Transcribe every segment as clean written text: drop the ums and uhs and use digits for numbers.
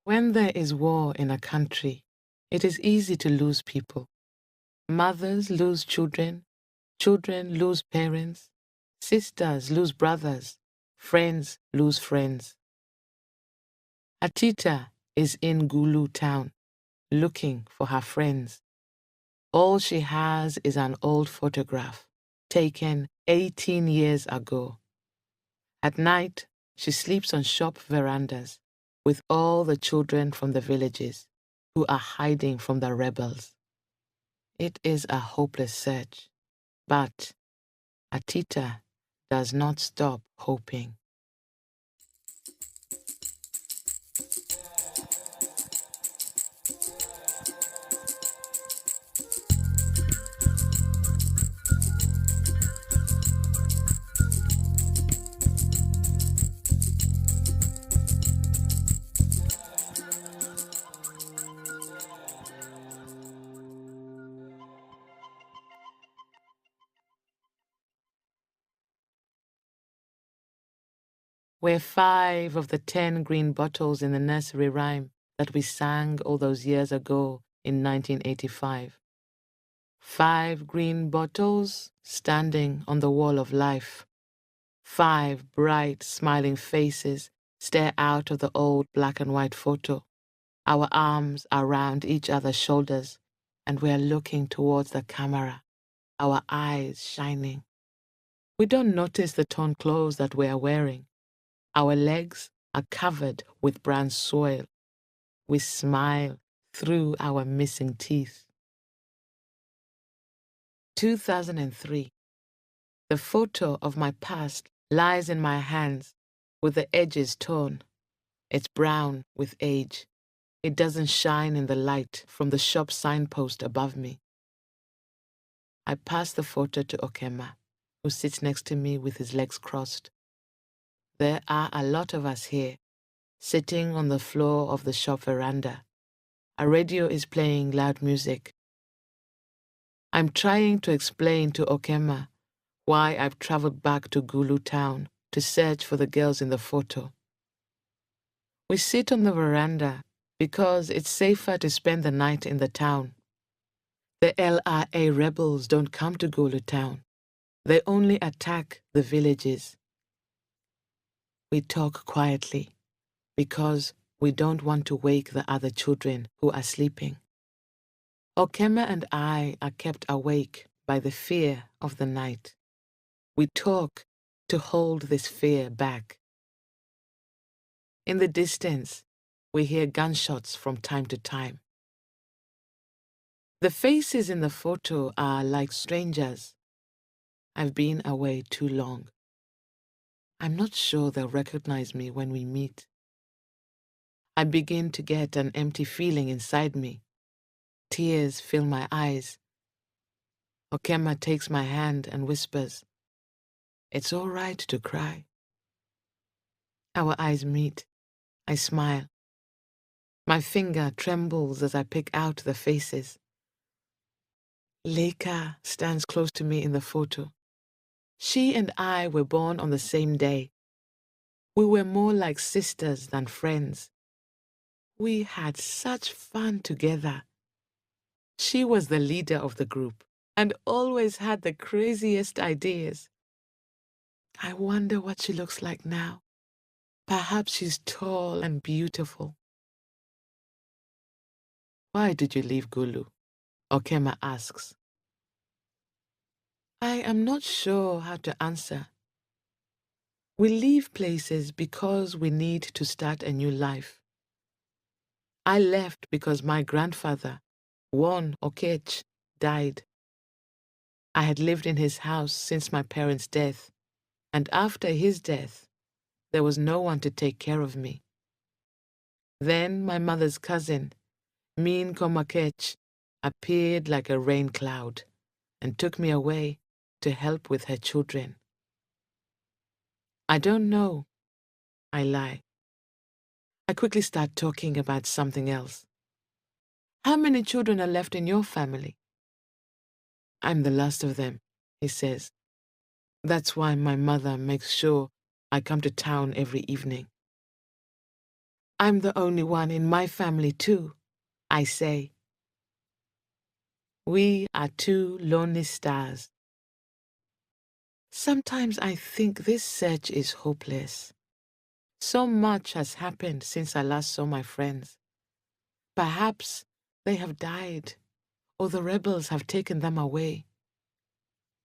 When there is war in a country, it is easy to lose people. Mothers lose children, children lose parents, sisters lose brothers, friends lose friends. Atita is in Gulu town, looking for her friends. All she has is an old photograph, taken 18 years ago. At night, she sleeps on shop verandas with all the children from the villages who are hiding from the rebels. It is a hopeless search, but Atita does not stop hoping. We're 5 of the 10 green bottles in the nursery rhyme that we sang all those years ago in 1985. 5 green bottles standing on the wall of life. 5 bright, smiling faces stare out of the old black and white photo. Our arms are around each other's shoulders, and we're looking towards the camera, our eyes shining. We don't notice the torn clothes that we're wearing. Our legs are covered with brown soil. We smile through our missing teeth. 2003. The photo of my past lies in my hands with the edges torn. It's brown with age. It doesn't shine in the light from the shop signpost above me. I pass the photo to Okema, who sits next to me with his legs crossed. There are a lot of us here, sitting on the floor of the shop veranda. A radio is playing loud music. I'm trying to explain to Okema why I've traveled back to Gulu town to search for the girls in the photo. We sit on the veranda because it's safer to spend the night in the town. The LRA rebels don't come to Gulu town. They only attack the villages. We talk quietly because we don't want to wake the other children who are sleeping. Okema and I are kept awake by the fear of the night. We talk to hold this fear back. In the distance, we hear gunshots from time to time. The faces in the photo are like strangers. I've been away too long. I'm not sure they'll recognize me when we meet. I begin to get an empty feeling inside me. Tears fill my eyes. Okema takes my hand and whispers, "It's all right to cry." Our eyes meet. I smile. My finger trembles as I pick out the faces. Leica stands close to me in the photo. She and I were born on the same day. We were more like sisters than friends. We had such fun together. She was the leader of the group and always had the craziest ideas. I wonder what she looks like now. Perhaps she's tall and beautiful. Why did you leave Gulu? Okema asks. I am not sure how to answer. We leave places because we need to start a new life. I left because my grandfather, Won Okech, died. I had lived in his house since my parents' death, and after his death, there was no one to take care of me. Then my mother's cousin, Min Komakech, appeared like a rain cloud and took me away to help with her children. I don't know. I lie. I quickly start talking about something else. How many children are left in your family? I'm the last of them, he says. That's why my mother makes sure I come to town every evening. I'm the only one in my family too, I say. We are two lonely stars. Sometimes I think this search is hopeless. So much has happened since I last saw my friends. Perhaps they have died, or the rebels have taken them away.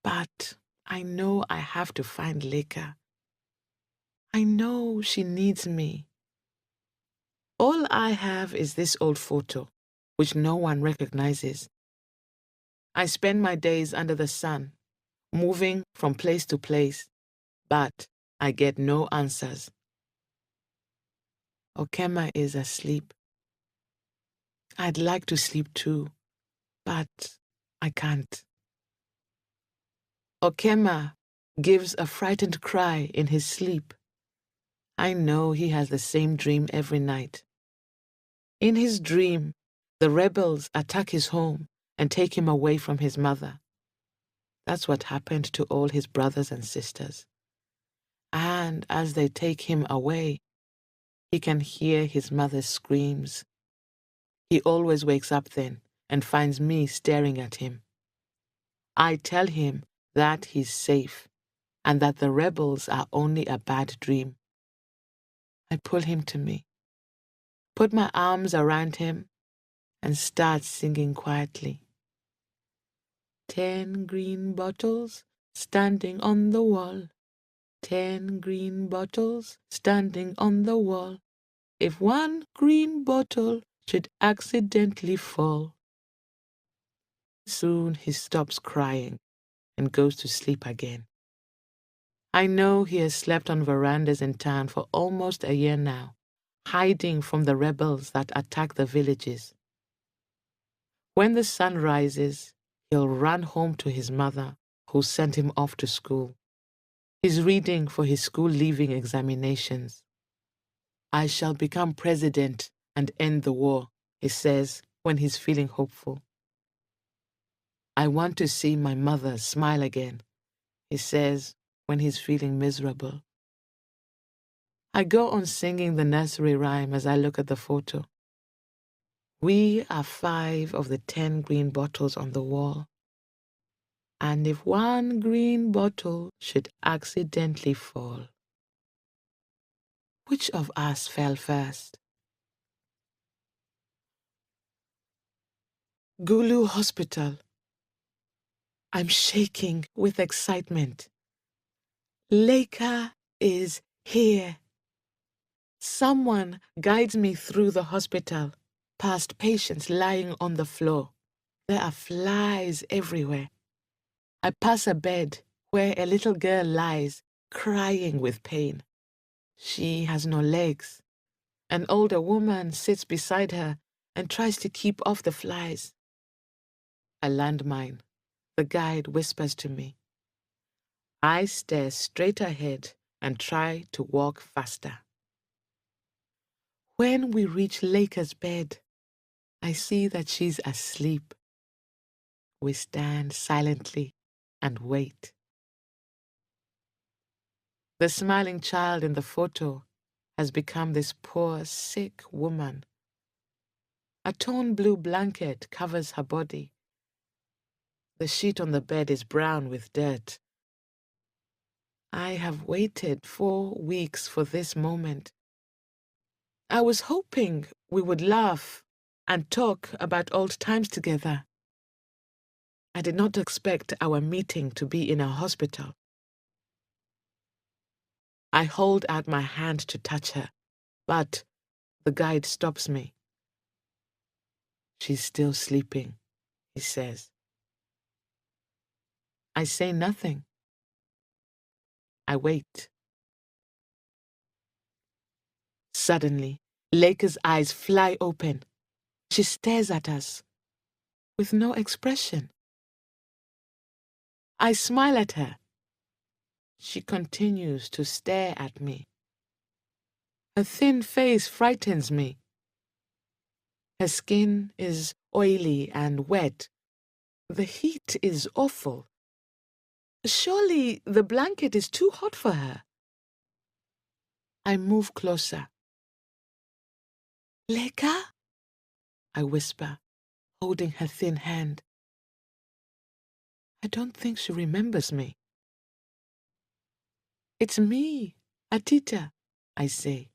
But I know I have to find Leka. I know she needs me. All I have is this old photo, which no one recognizes. I spend my days under the sun, moving from place to place, but I get no answers. Okema is asleep. I'd like to sleep too, but I can't. Okema gives a frightened cry in his sleep. I know he has the same dream every night. In his dream, the rebels attack his home and take him away from his mother. That's what happened to all his brothers and sisters. And as they take him away, he can hear his mother's screams. He always wakes up then and finds me staring at him. I tell him that he's safe and that the rebels are only a bad dream. I pull him to me, put my arms around him, and start singing quietly. 10 green bottles standing on the wall. 10 green bottles standing on the wall. If one green bottle should accidentally fall. Soon he stops crying and goes to sleep again. I know he has slept on verandas in town for almost a year now, hiding from the rebels that attack the villages. When the sun rises, he'll run home to his mother, who sent him off to school. He's reading for his school leaving examinations. I shall become president and end the war, he says when he's feeling hopeful. I want to see my mother smile again, he says when he's feeling miserable. I go on singing the nursery rhyme as I look at the photo. We are 5 of the 10 green bottles on the wall. And if one green bottle should accidentally fall, which of us fell first? Gulu Hospital. I'm shaking with excitement. Leka is here. Someone guides me through the hospital, past patients lying on the floor. There are flies everywhere. I pass a bed where a little girl lies, crying with pain. She has no legs. An older woman sits beside her and tries to keep off the flies. A landmine. The guide whispers to me. I stare straight ahead and try to walk faster. When we reach Leka's bed, I see that she's asleep. We stand silently and wait. The smiling child in the photo has become this poor, sick woman. A torn blue blanket covers her body. The sheet on the bed is brown with dirt. I have waited 4 weeks for this moment. I was hoping we would laugh and talk about old times together. I did not expect our meeting to be in a hospital. I hold out my hand to touch her, but the guide stops me. She's still sleeping, he says. I say nothing. I wait. Suddenly, Leka's eyes fly open. She stares at us with no expression. I smile at her. She continues to stare at me. Her thin face frightens me. Her skin is oily and wet. The heat is awful. Surely the blanket is too hot for her. I move closer. Leka? I whisper, holding her thin hand. I don't think she remembers me. It's me, Atita, I say.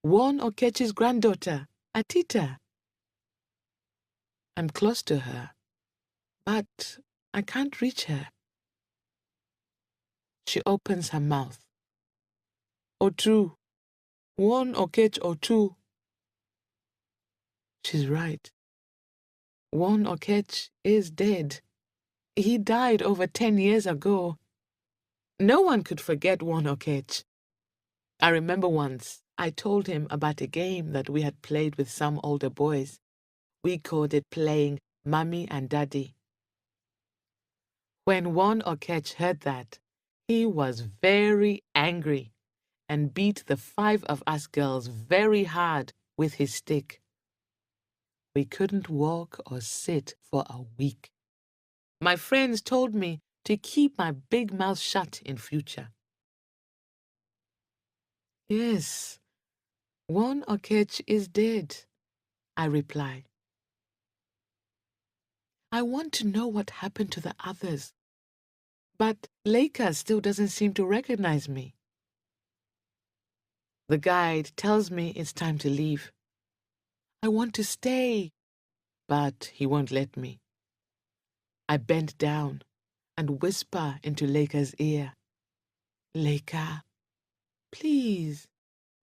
Juan Okechi's granddaughter, Atita. I'm close to her, but I can't reach her. She opens her mouth. Otu. Juan Okech Otu. She's right. Juan Okech is dead. He died over 10 years ago. No one could forget Juan Okech. I remember once I told him about a game that we had played with some older boys. We called it playing Mommy and Daddy. When Juan Okech heard that, he was very angry and beat the 5 of us girls very hard with his stick. We couldn't walk or sit for a week. My friends told me to keep my big mouth shut in future. Yes, Juan Okech is dead, I reply. I want to know what happened to the others. But Leka still doesn't seem to recognize me. The guide tells me it's time to leave. I want to stay, but he won't let me. I bend down and whisper into Leka's ear. Leka, please,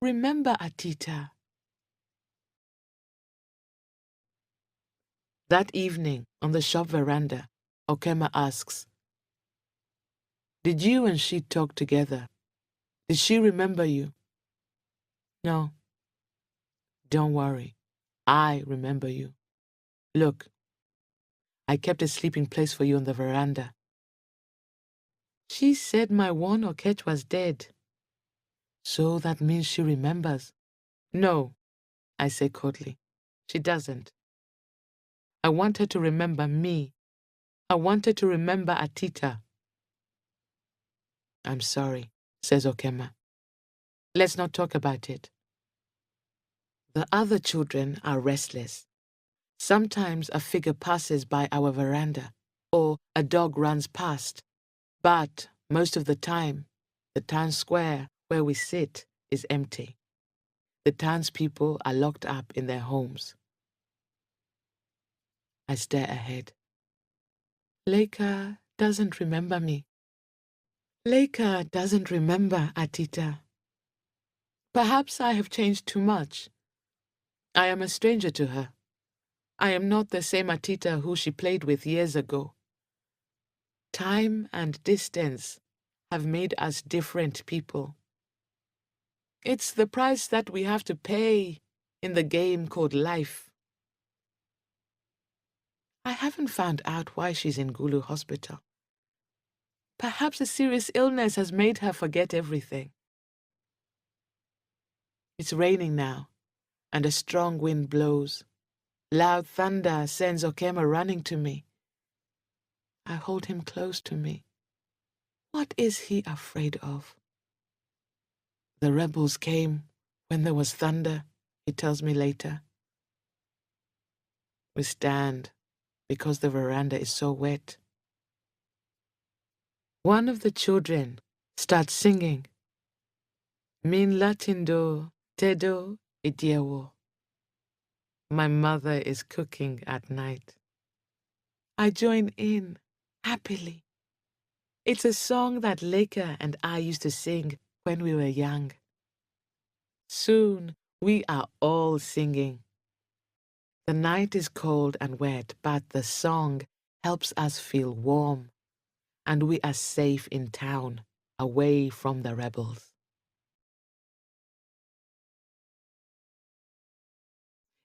remember Atita. That evening, on the shop veranda, Okema asks, Did you and she talk together? Did she remember you? No. Don't worry. I remember you. Look, I kept a sleeping place for you on the veranda. She said my Juan Okech was dead. So that means she remembers. No, I say coldly. She doesn't. I want her to remember me. I want her to remember Atita. I'm sorry, says Okema. Let's not talk about it. The other children are restless. Sometimes a figure passes by our veranda, or a dog runs past. But most of the time, the town square where we sit is empty. The townspeople are locked up in their homes. I stare ahead. Leka doesn't remember me. Leka doesn't remember Atita. Perhaps I have changed too much. I am a stranger to her. I am not the same Atita who she played with years ago. Time and distance have made us different people. It's the price that we have to pay in the game called life. I haven't found out why she's in Gulu Hospital. Perhaps a serious illness has made her forget everything. It's raining now, and a strong wind blows. Loud thunder sends Okema running to me. I hold him close to me. What is he afraid of? The rebels came when there was thunder, he tells me later. We stand because the veranda is so wet. One of the children starts singing, Min latindo, tedo, idiewo. My mother is cooking at night. I join in, happily. It's a song that Leka and I used to sing when we were young. Soon, we are all singing. The night is cold and wet, but the song helps us feel warm, and we are safe in town, away from the rebels.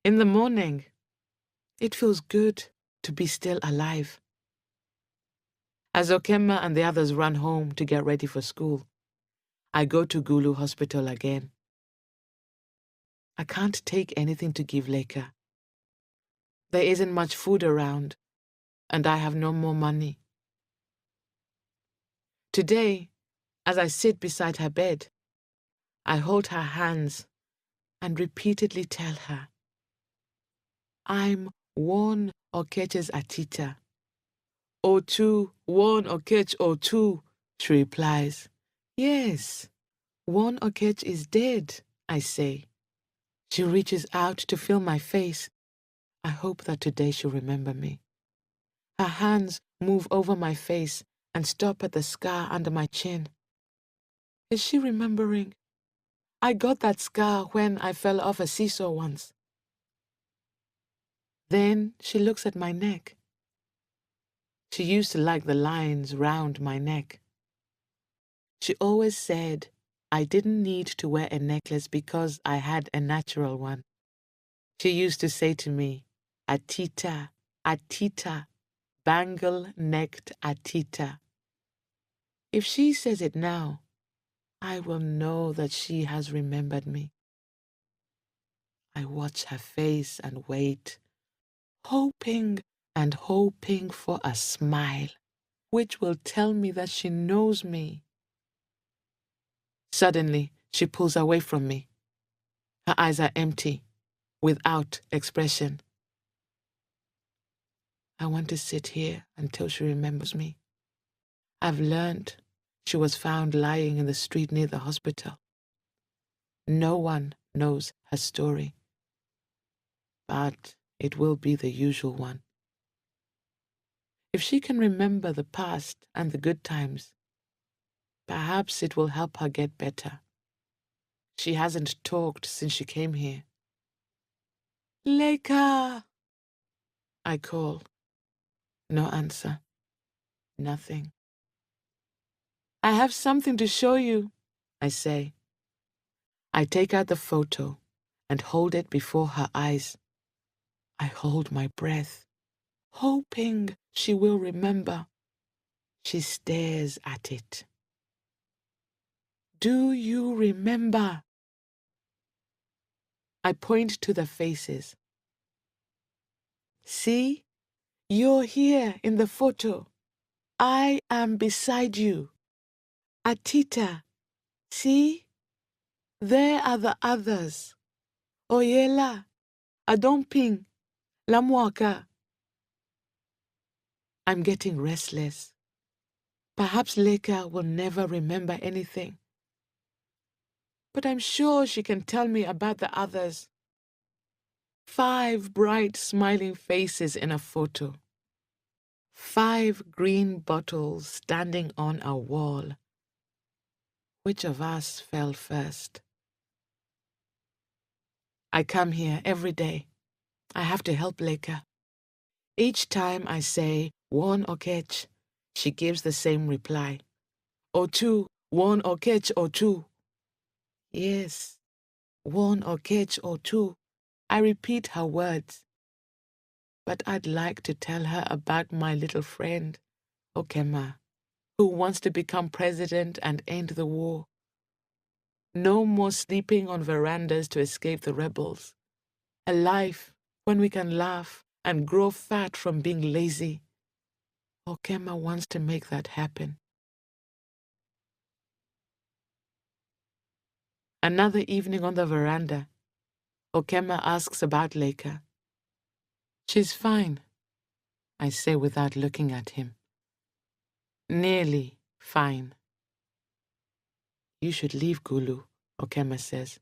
In the morning, it feels good to be still alive. As Okema and the others run home to get ready for school, I go to Gulu Hospital again. I can't take anything to give Leka. There isn't much food around, and I have no more money. Today, as I sit beside her bed, I hold her hands and repeatedly tell her, I'm one Okeche's Atita. O2, one Okech O2, she replies. Yes, one Okech is dead, I say. She reaches out to feel my face. I hope that today she'll remember me. Her hands move over my face and stop at the scar under my chin. Is she remembering? I got that scar when I fell off a seesaw once. Then she looks at my neck. She used to like the lines round my neck. She always said I didn't need to wear a necklace because I had a natural one. She used to say to me, Atita, Atita, bangle-necked Atita. If she says it now, I will know that she has remembered me. I watch her face and wait, hoping and hoping for a smile, which will tell me that she knows me. Suddenly, she pulls away from me. Her eyes are empty, without expression. I want to sit here until she remembers me. I've learned she was found lying in the street near the hospital. No one knows her story, but it will be the usual one. If she can remember the past and the good times, perhaps it will help her get better. She hasn't talked since she came here. Leka! I call. No answer. Nothing. I have something to show you, I say. I take out the photo and hold it before her eyes. I hold my breath, hoping she will remember. She stares at it. Do you remember? I point to the faces. See, you're here in the photo. I am beside you. Atita, see? There are the others. Oyela, Adomping, Lamwaka. I'm getting restless. Perhaps Leka will never remember anything. But I'm sure she can tell me about the others. 5 bright smiling faces in a photo. 5 green bottles standing on a wall. Which of us fell first? I come here every day. I have to help Leka. Each time I say, one Okech, she gives the same reply. O2, one Okech O2. Yes, one Okech O2. I repeat her words. But I'd like to tell her about my little friend, Okema, who wants to become president and end the war. No more sleeping on verandas to escape the rebels. A life when we can laugh and grow fat from being lazy. Okema wants to make that happen. Another evening on the veranda, Okema asks about Leka. She's fine, I say without looking at him. Nearly fine. You should leave Gulu, Okema says,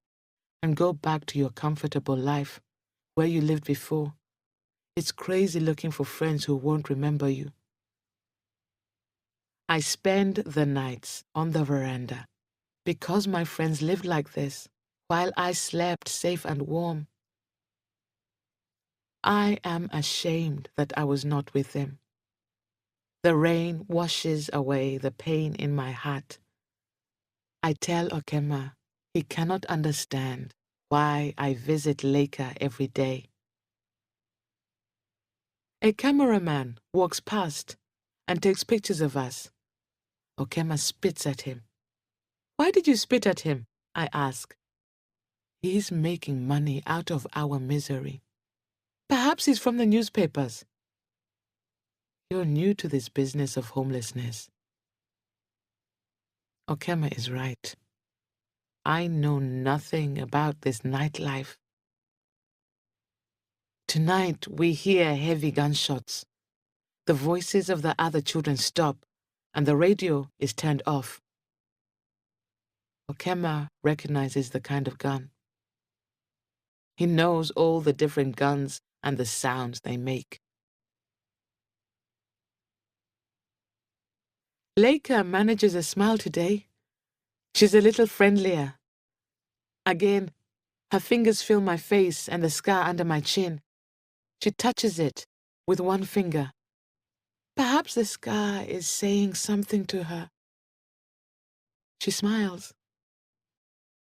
and go back to your comfortable life, where you lived before. It's crazy looking for friends who won't remember you. I spend the nights on the veranda because my friends lived like this, while I slept safe and warm. I am ashamed that I was not with them. The rain washes away the pain in my heart. I tell Okema he cannot understand why I visit Leka every day. A cameraman walks past and takes pictures of us. Okema spits at him. Why did you spit at him? I ask. He's making money out of our misery. Perhaps he's from the newspapers. You're new to this business of homelessness. Okema is right. I know nothing about this nightlife. Tonight we hear heavy gunshots. The voices of the other children stop, and the radio is turned off. Okema recognizes the kind of gun. He knows all the different guns and the sounds they make. Leica manages a smile today. She's a little friendlier. Again, her fingers feel my face and the scar under my chin. She touches it with one finger. Perhaps the scar is saying something to her. She smiles.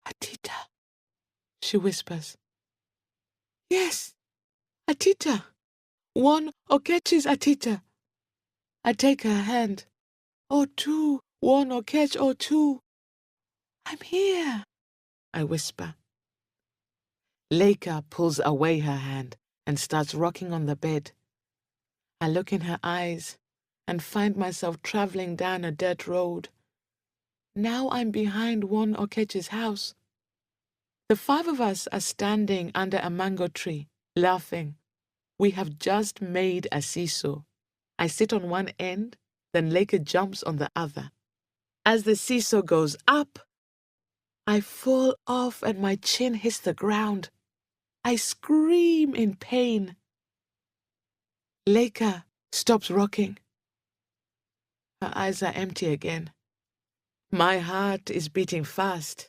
Atita, she whispers. Yes, Atita. One Okech's Atita. I take her hand. Oh, two, one Okech, oh, two. I'm here, I whisper. Leica pulls away her hand and starts rocking on the bed. I look in her eyes and find myself traveling down a dirt road. Now I'm behind one Okech's house. The five of us are standing under a mango tree, laughing. We have just made a seesaw. I sit on one end, then Leica jumps on the other. As the seesaw goes up, I fall off and my chin hits the ground. I scream in pain. Leica stops rocking. Her eyes are empty again. My heart is beating fast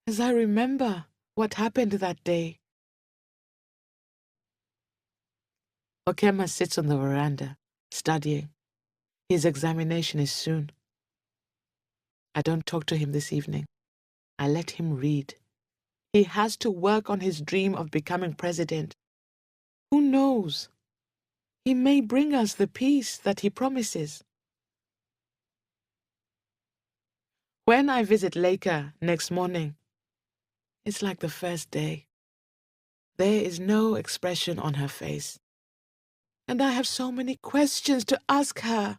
as I remember what happened that day. Okema sits on the veranda, studying. His examination is soon. I don't talk to him this evening. I let him read. He has to work on his dream of becoming president. Who knows? He may bring us the peace that he promises. When I visit Leica next morning, it's like the first day. There is no expression on her face. And I have so many questions to ask her.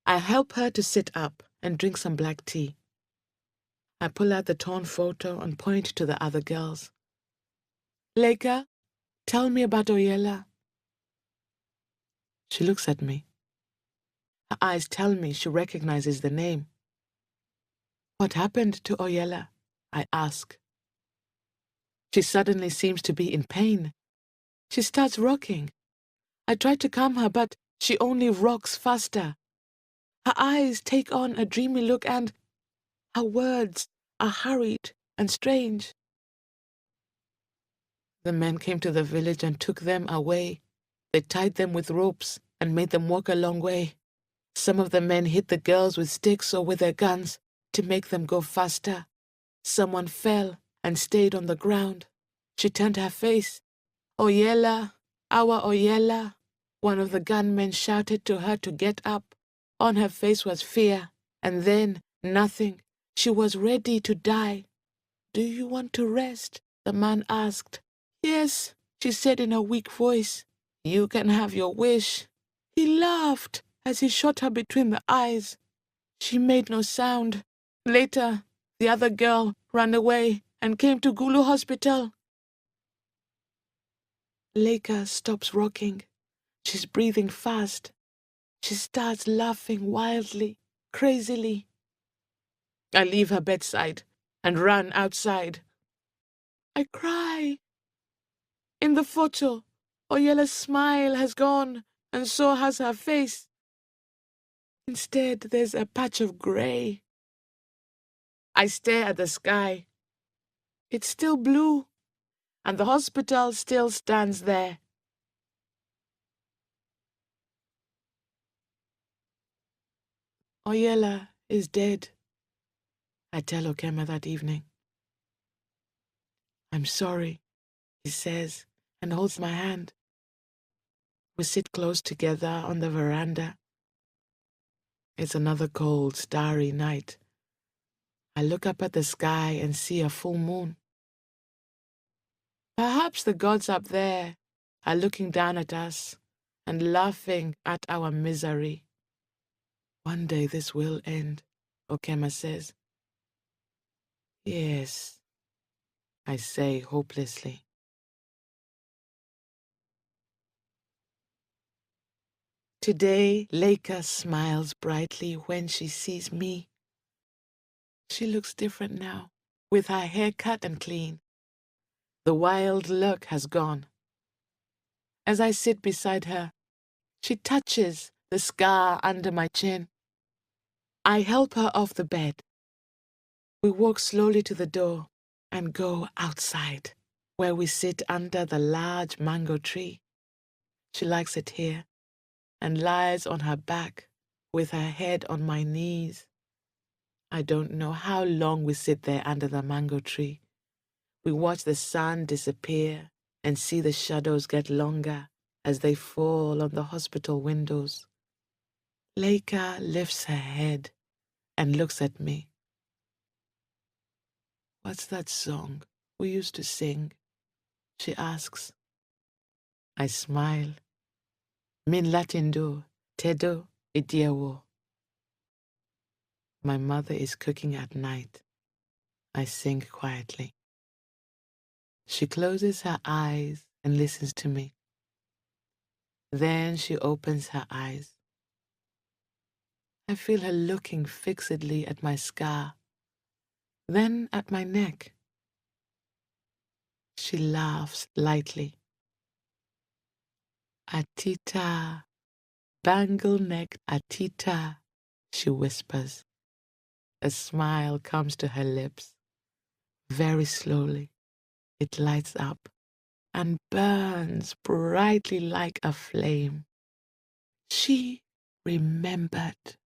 I help her to sit up and drink some black tea. I pull out the torn photo and point to the other girls. Leica, tell me about Oyela. She looks at me. Her eyes tell me she recognizes the name. What happened to Oyela? I ask. She suddenly seems to be in pain. She starts rocking. I try to calm her, but she only rocks faster. Her eyes take on a dreamy look and her words are hurried and strange. The men came to the village and took them away. They tied them with ropes and made them walk a long way. Some of the men hit the girls with sticks or with their guns to make them go faster. Someone fell and stayed on the ground. She turned her face. Oyela, our Oyela. One of the gunmen shouted to her to get up. On her face was fear, and then nothing. She was ready to die. Do you want to rest? The man asked. Yes, she said in a weak voice. You can have your wish. He laughed as he shot her between the eyes. She made no sound. Later, the other girl ran away and came to Gulu Hospital. Leica stops rocking. She's breathing fast. She starts laughing wildly, crazily. I leave her bedside and run outside. I cry. In the photo, Oyela's smile has gone, and so has her face. Instead, there's a patch of grey. I stare at the sky. It's still blue, and the hospital still stands there. Oyela is dead, I tell Okema that evening. I'm sorry, he says, and holds my hand. We sit close together on the veranda. It's another cold, starry night. I look up at the sky and see a full moon. Perhaps the gods up there are looking down at us and laughing at our misery. One day this will end, Okema says. Yes, I say hopelessly. Today, Leica smiles brightly when she sees me. She looks different now, with her hair cut and clean. The wild look has gone. As I sit beside her, she touches the scar under my chin. I help her off the bed. We walk slowly to the door and go outside, where we sit under the large mango tree. She likes it here and lies on her back with her head on my knees. I don't know how long we sit there under the mango tree. We watch the sun disappear and see the shadows get longer as they fall on the hospital windows. Leica lifts her head and looks at me. "What's that song we used to sing?" she asks. I smile. Min latindo, tedo idiewo. My mother is cooking at night. I sing quietly. She closes her eyes and listens to me. Then she opens her eyes. I feel her looking fixedly at my scar, then at my neck. She laughs lightly. "Atita, bangle-necked Atita," she whispers. A smile comes to her lips. Very slowly, it lights up and burns brightly like a flame. She remembered.